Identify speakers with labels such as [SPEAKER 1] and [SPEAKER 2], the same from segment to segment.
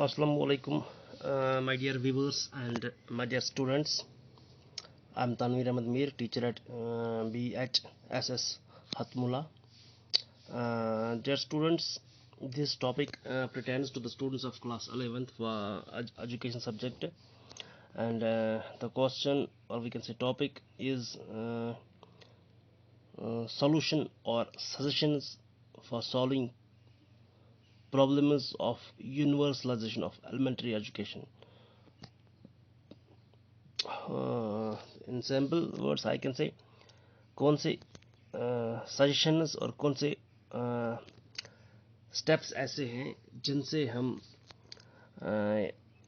[SPEAKER 1] Assalamu alaikum, my dear viewers and my dear students. I'm Tanvir Ahmed Mir, teacher at B at SS Hatmula. Dear students, this topic pertains to the students of class 11th for education subject, and the question, or we can say topic, is solution or suggestions for solving problems of universalization of elementary education. In simple words I can say कौन से suggestions और कौन से steps ऐसे हैं जिनसे हम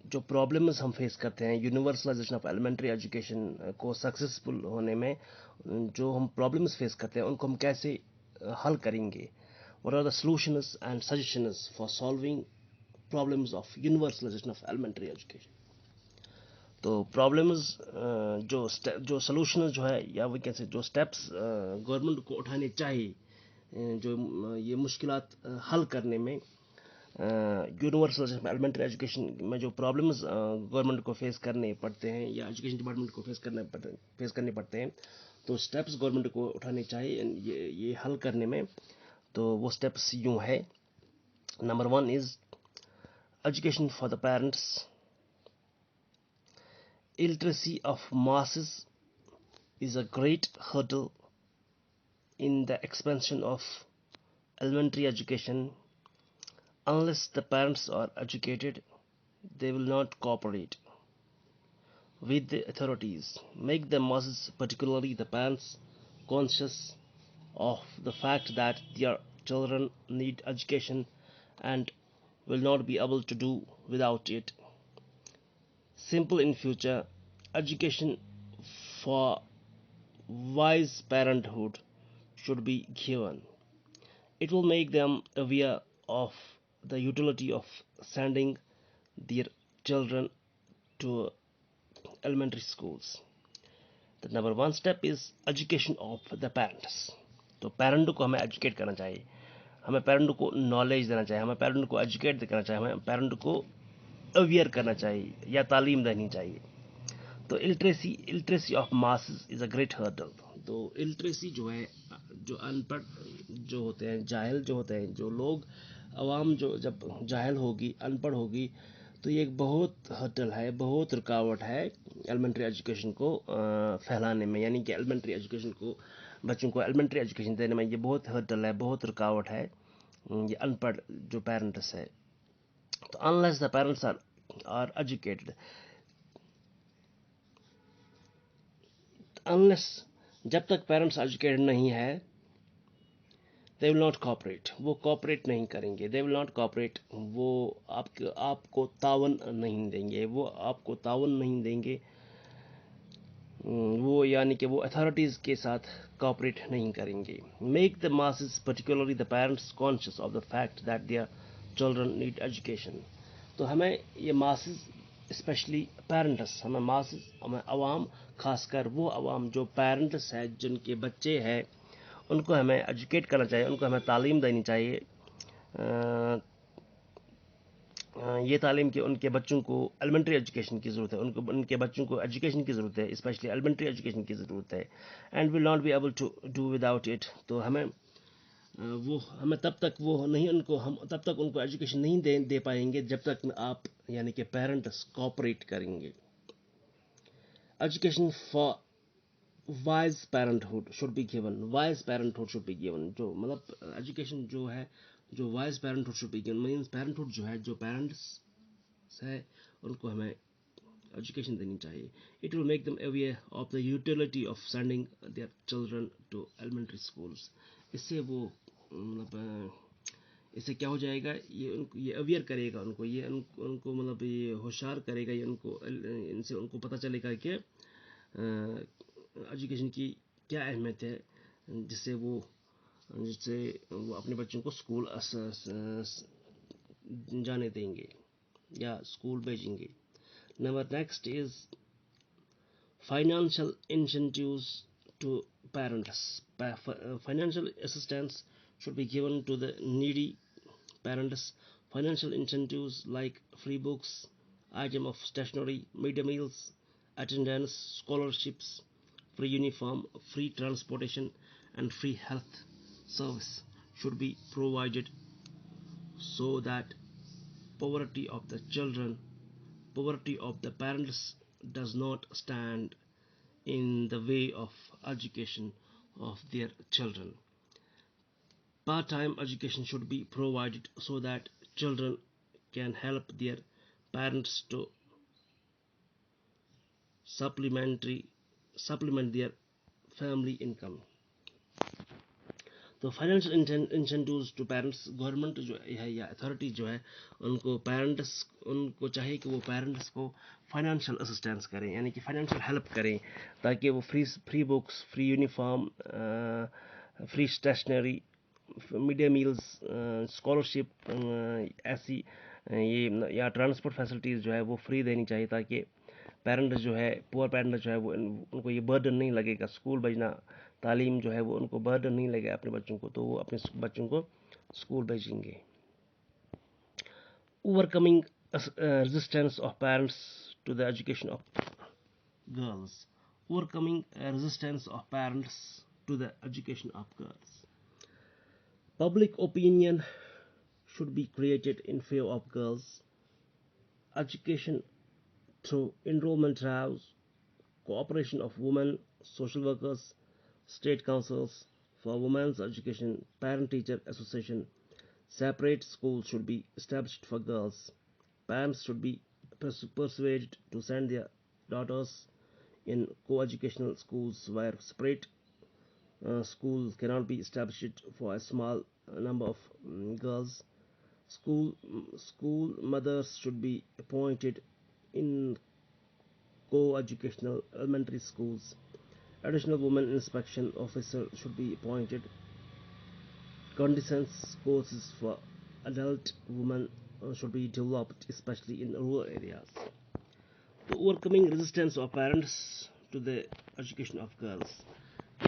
[SPEAKER 1] जो प्रॉब्लम्स हम फेस करते हैं यूनिवर्सलाइजेशन ऑफ एलिमेंट्री एजुकेशन को सक्सेसफुल होने में जो हम प्रॉब्लम्स फेस करते हैं उनको हम कैसे हल करेंगे. What are the solutions and suggestions for solving problems of universalization of elementary education? तो प्रॉब्लम्स जो सॉल्यूशन जो है या वो कैसे जो स्टेप्स गवर्नमेंट को उठाने चाहिए जो ये मुश्किलात हल करने में यूनिवर्सल एलिमेंट्री एजुकेशन में जो प्रॉब्लम्स गवर्नमेंट को फेस करने पड़ते हैं या एजुकेशन डिपार्टमेंट को फेस करने पड़ते हैं, तो स्टेप्स गवर्नमेंट को उठाने चाहिए ये हल करने में. तो वो स्टेप्स यूँ है. Number 1 is education for the parents. Illiteracy of masses is a great hurdle in the expansion of elementary education. Unless the parents are educated, they will not cooperate with the authorities. Make the masses, particularly the parents, conscious of the fact that their children need education and will not be able to do without it. Simple in future, education for wise parenthood should be given. It will make them aware of the utility of sending their children to elementary schools. The number 1 step is education of the parents. तो parent को हमें educate करना चाहिए, हमें parent को knowledge देना चाहिए, हमें पेरेंट को एजुकेट करना चाहिए, हमें पेरेंट को अवेयर करना चाहिए या तालीम देनी चाहिए. तो illiteracy of masses is a great hurdle. तो इलिटरेसी जो है, जो अनपढ़ जो होते हैं, जाहिल जो होते हैं, जो लोग आवाम जो जब जाहिल होगी, अनपढ़ होगी, तो ये एक बहुत हर्डल है, बहुत रुकावट है एलिमेंट्री एजुकेशन को फैलाने में. यानी कि एलिमेंट्री एजुकेशन को, बच्चों को एलिमेंट्री एजुकेशन देने में ये बहुत हर्डल है, बहुत रुकावट है ये अनपढ़ जो पेरेंट्स है. तो unless the parents are educated, unless जब तक पेरेंट्स एजुकेटेड नहीं है, they will not cooperate, वो कॉपरेट नहीं करेंगे. they will not cooperate, वो आपको तावन नहीं देंगे, वो आपको तावन नहीं देंगे, वो यानी कि वो अथॉरिटीज़ के साथ कॉपरेट नहीं करेंगे. Make the masses, particularly the parents, conscious of the fact that their children need education. तो हमें ये मासेस, स्पेशली पेरेंट्स, हमें मासेस, हमें अवाम, खासकर वो अवाम जो पेरेंट्स है, जिनके बच्चे हैं, उनको हमें एजुकेट करना चाहिए, उनको हमें तालीम देनी चाहिए. ये तालीम कि उनके बच्चों को एलिमेंट्री एजुकेशन की ज़रूरत है, उनके बच्चों को एजुकेशन की ज़रूरत है, स्पेशली एलिमेंट्री एजुकेशन की ज़रूरत है. And will not be able to do without it. तो हमें हमें तब तक हम तब तक उनको एजुकेशन नहीं दे पाएंगे जब तक आप यानी कि पेरेंट्स कॉपरेट करेंगे. Education for wise parenthood should be given. Wise parenthood should be given, जो मतलब एजुकेशन जो है, जो wise parenthood should be given, means parenthood जो है, जो पेरेंट्स है, उनको हमें एजुकेशन देनी चाहिए. It will make them aware of the utility of sending their children to elementary schools. इससे वो मतलब इससे क्या हो जाएगा, ये अवेयर करेगा उनको, ये उनको मतलब ये होशियार करेगा, ये इनसे उनको पता चलेगा कि एजुकेशन की क्या अहमियत है, जिससे वो अपने बच्चों को स्कूल जाने देंगे या स्कूल भेजेंगे. Number next is financial incentives to parents. Financial assistance should be given to the needy parents Financial incentives like free books, item of stationery, midday meals, attendance, scholarships, free uniform, free transportation, and free health service should be provided so that poverty of the children, poverty of the parents does not stand in the way of education of their children. Part-time education should be provided so that children can help their parents to supplementary supplement their family income. तो financial incentives to parents, government जो है या authority जो है उनको parents, उनको चाहिए कि वो पेरेंट्स को फाइनेंशियल असिस्टेंस करें, यानी कि फाइनेंशियल हेल्प करें, ताकि वो free books, free uniform, free stationery, mid day meals, scholarship, ऐसी ये या ट्रांसपोर्ट फैसिलिटीज़ जो है वो फ्री देनी चाहिए, ताकि पेरेंट्स जो है, पुअर पेरेंट्स जो है वो उनको ये बर्डन नहीं लगेगा स्कूल भेजना, तालीम जो है वो उनको बर्डन नहीं लगेगा अपने बच्चों को, तो वो अपने बच्चों को स्कूल भेजेंगे. Overcoming resistance of parents to the education of girls. Overcoming resistance of parents to the education of girls. Public opinion should be created in favor of girls. Education through enrollment drives, cooperation of women, social workers, state councils for women's education, parent-teacher association, separate schools should be established for girls. Parents should be persuaded to send their daughters in co-educational schools where separate schools cannot be established for a small number of girls. School mothers should be appointed in co-educational elementary schools. Additional women inspection officer should be appointed. Conditions courses for adult women should be developed, especially in rural areas. The overcoming resistance of parents to the education of girls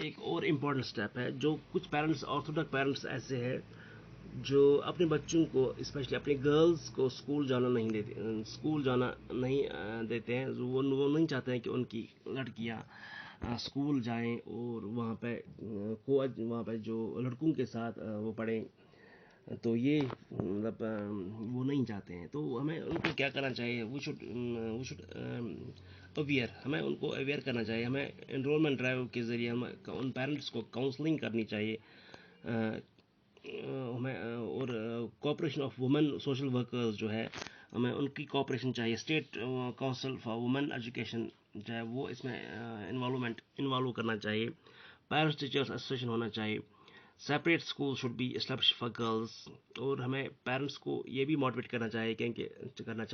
[SPEAKER 1] एक और important step है. जो कुछ parents, Orthodox parents ऐसे हैं जो अपने बच्चों को, स्पेशली अपने गर्ल्स को स्कूल जाना नहीं देते, स्कूल जाना नहीं देते हैं. वो नहीं चाहते हैं कि उनकी लड़कियां स्कूल जाएं और वहाँ पे जो लड़कों के साथ वो पढ़ें. तो ये मतलब वो नहीं चाहते हैं. तो हमें उनको क्या करना चाहिए, वी शुड अवेयर, हमें उनको अवेयर करना चाहिए. हमें एनरोलमेंट ड्राइव के ज़रिए हम उन पेरेंट्स को काउंसलिंग करनी चाहिए. हमें और cooperation of women social workers जो है, हमें उनकी कोऑपरेशन चाहिए. State council for women education जो है वो इसमें इन्वॉल्व करना चाहिए. पेरेंट्स टीचर्स एसोसिएशन होना चाहिए. Separate school should be establish for girls. और हमें पेरेंट्स को ये भी मोटिवेट करना चाहिए क्योंकि करना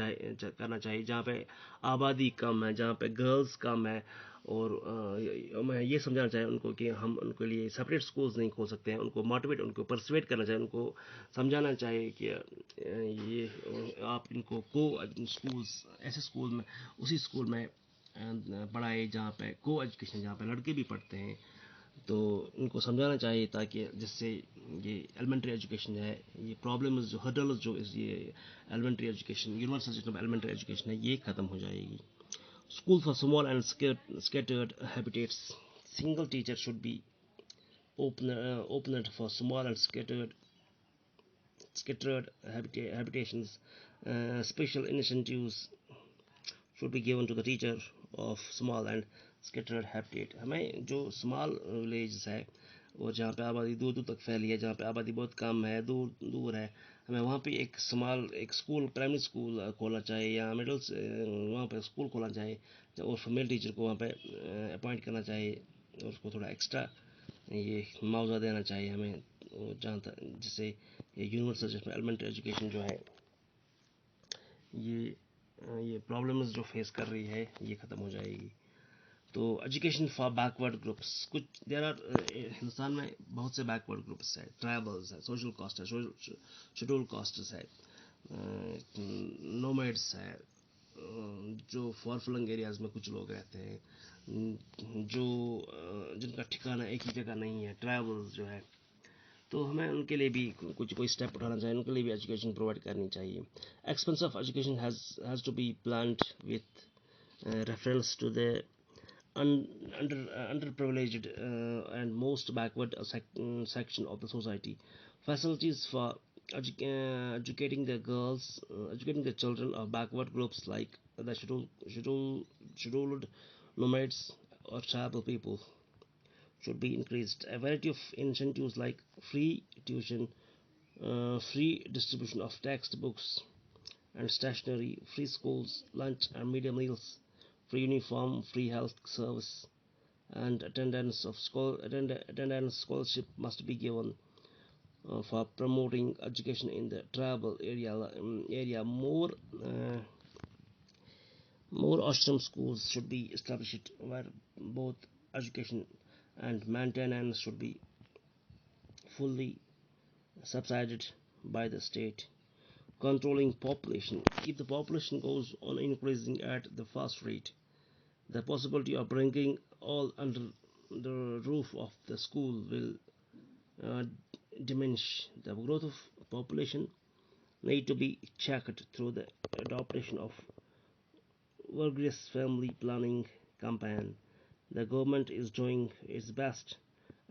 [SPEAKER 1] चाहिए जहाँ पे आबादी कम है, जहाँ पे गर्ल्स कम है, और मैं ये समझाना चाहिए उनको कि हम उनके लिए सेपरेट स्कूल्स नहीं खोल सकते हैं. उनको मोटिवेट, उनको परसुएट करना चाहिए, उनको समझाना चाहिए कि ये आप इनको स्कूल्स, ऐसे स्कूल में, उसी स्कूल में पढ़ाए जहाँ पे को एजुकेशन, जहाँ पे लड़के भी पढ़ते हैं. तो उनको समझाना चाहिए ताकि जिससे ये एलिमेंट्री एजुकेशन है, ये प्रॉब्लम्स जो हर्डल्स जो ये elementary education, universal system elementary education है, ये ख़त्म हो जाएगी. School for small and scattered habitats. Single teacher should be opened for small and scattered habitations. Special incentives should be given to the teacher of small and scattered habitat. हमें जो small villages है, और जहाँ पे आबादी दूर दूर तक फैली है, जहाँ पे आबादी बहुत कम है, दूर दूर है, हमें वहाँ पे एक स्कूल, प्राइमरी स्कूल खोलना चाहिए, या मिडिल वहाँ पे स्कूल खोलना चाहिए, और फीमेल टीचर को वहाँ पे अपॉइंट करना चाहिए, और उसको थोड़ा एक्स्ट्रा ये मुआवजा देना चाहिए हमें, जहाँ तक जिससे ये यूनिवर्सल जिसमें एलिमेंट्री एजुकेशन जो है ये प्रॉब्लम्स जो फेस कर रही है ये ख़त्म हो जाएगी. तो एजुकेशन फॉर बैकवर्ड ग्रुप्स, कुछ देर आर हिंदुस्तान में बहुत से बैकवर्ड ग्रुप्स है, ट्राइबल्स है, सोशल कास्ट है, शेड्यूल कास्ट्स है, नोमैड्स है, जो फॉर फ्लंग एरियाज़ में कुछ लोग रहते हैं, जो जिनका ठिकाना एक ही जगह नहीं है, ट्राइबल्स जो है. तो हमें उनके लिए भी कुछ कोई स्टेप उठाना चाहिए, उनके लिए भी एजुकेशन प्रोवाइड करनी चाहिए. Expense of education has to be planned with reference to the underprivileged and most backward section of the society. Facilities for educating the girls, educating the children of backward groups like the scheduled nomads or tribal people should be increased. A variety of incentives like free tuition, free distribution of textbooks and stationery, free schools, lunch and midday meals, free uniform, free health service, and attendance scholarship must be given for promoting education in the tribal area. More ashram schools should be established where both education and maintenance should be fully subsidized by the state. Controlling population. If the population goes on increasing at the fast rate, the possibility of bringing all under the roof of the school will uh, diminish. The growth of population need to be checked through the adoption of vigorous family planning campaign. The government is doing its best,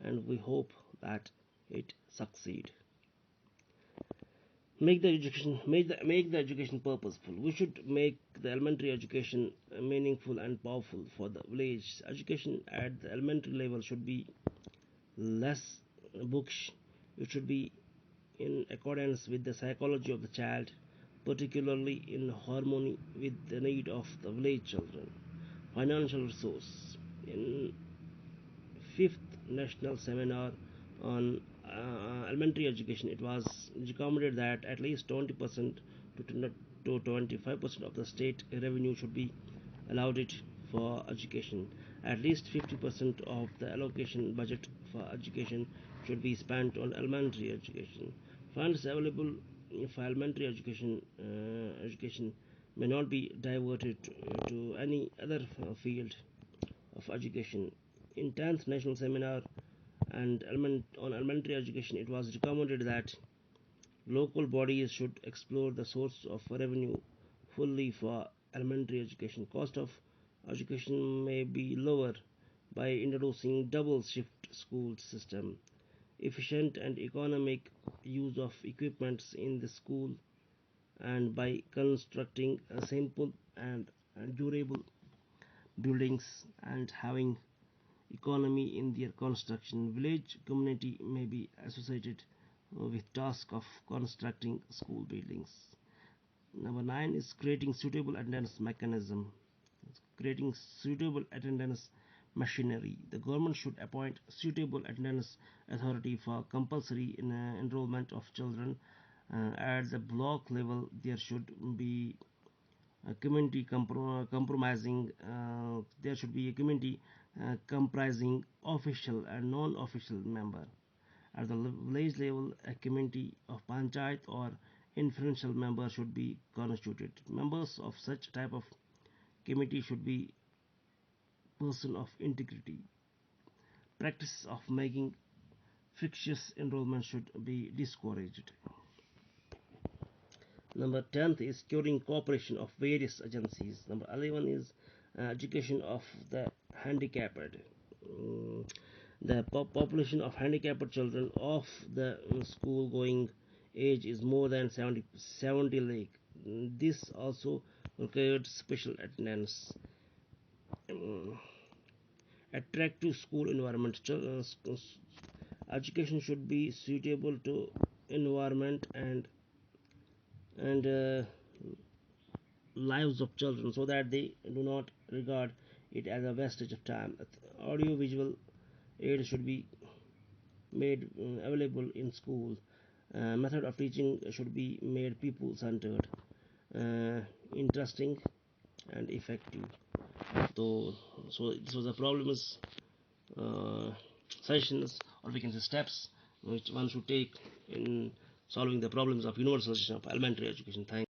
[SPEAKER 1] and we hope that it succeed. Make the education purposeful. We should make the elementary education meaningful and powerful for the village. Education at the elementary level should be less bookish. It should be in accordance with the psychology of the child, particularly in harmony with the need of the village children. Financial resource. In fifth national seminar on elementary education, it was recommended that at least 20% to 25% of the state revenue should be allotted for education. At least 50% of the allocation budget for education should be spent on elementary education. Funds available for elementary education may not be diverted to any other field of education. In 10th National Seminar on Elementary Education, it was recommended that local bodies should explore the source of revenue fully for elementary education. Cost of education may be lower by introducing double shift school system, efficient and economic use of equipments in the school, and by constructing a simple and durable buildings and having economy in their construction. Village community may be associated with task of constructing school buildings. Number 9 is creating suitable attendance mechanism. Creating suitable attendance machinery. The government should appoint suitable attendance authority for compulsory enrollment of children. At the block level, there should be a community compromising. There should be a community comprising official and non-official member. At the village level, a committee of panchayat or influential member should be constituted. Members of such type of committee should be person of integrity. Practice of making fictitious enrollment should be discouraged. Number 10 is securing cooperation of various agencies. Number 11 is education of the handicapped. The population of handicapped children of the school going age is more than 70 lakh. This also required special attendance. Attractive school environment. Education should be suitable to environment and lives of children so that they do not regard it as a wastage of time. Audio visual aid should be made available in school. Method of teaching should be made people centered, interesting and effective. So this was the problems, sessions, or we can say steps which one should take in solving the problems of universalization of elementary education. Thank